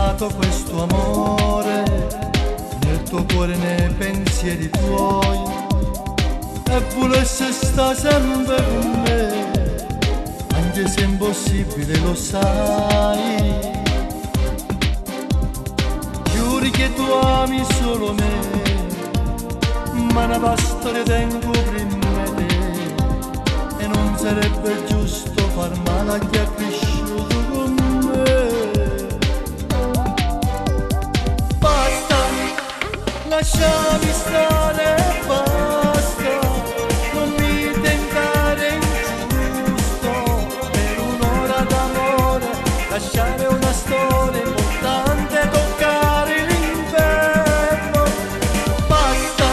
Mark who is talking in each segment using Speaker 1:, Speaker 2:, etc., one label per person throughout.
Speaker 1: stato questo amore nel tuo cuore, nei pensieri tuoi, e volessi stare sempre con me, anche se è impossibile, lo sai. Giuri che tu ami solo me, ma una storia tengo prima te, e non sarebbe giusto far male a chi è cresciuto con me. Basta, lasciami stare, basta, non mi tentare ingiusto, per un'ora d'amore lasciare una storia importante, toccare l'inferno. Basta,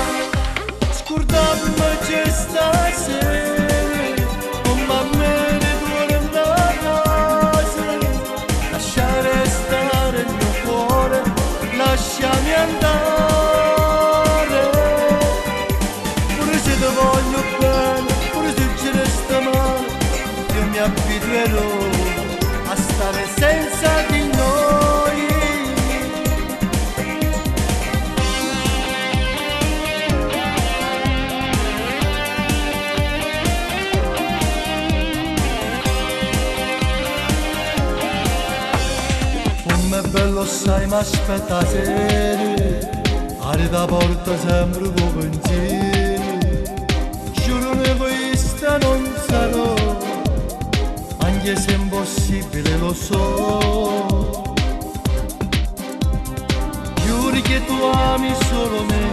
Speaker 1: scordammoci stasera, non va bene due la casa, lasciare stare il mio cuore, lasciami andare. Pure se ti voglio bene, pure se ci resta male, io mi abituerò a stare senza di noi. Com'è bello sai, ma aspetta sera, ari da porta sempre con pensieri. Giuro un egoista non sarò, anche se è impossibile, lo so. Giuri che tu ami solo me,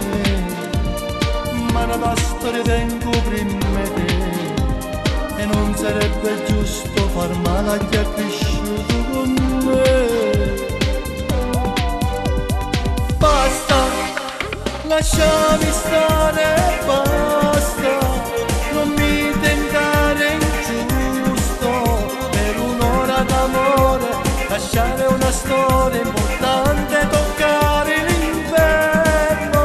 Speaker 1: ma una storia tengo prima te, e non sarebbe giusto far male a chi è cresciuto con me. Basta, lasciami stare, basta, non mi tentare ingiusto, per un'ora d'amore lasciare una storia importante, toccare l'inferno.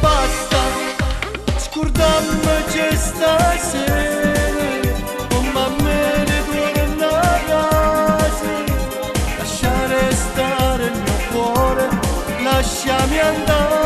Speaker 1: Basta, scordammoci stasera, non va bene due la casa, lasciare stare il mio cuore, lasciami andare.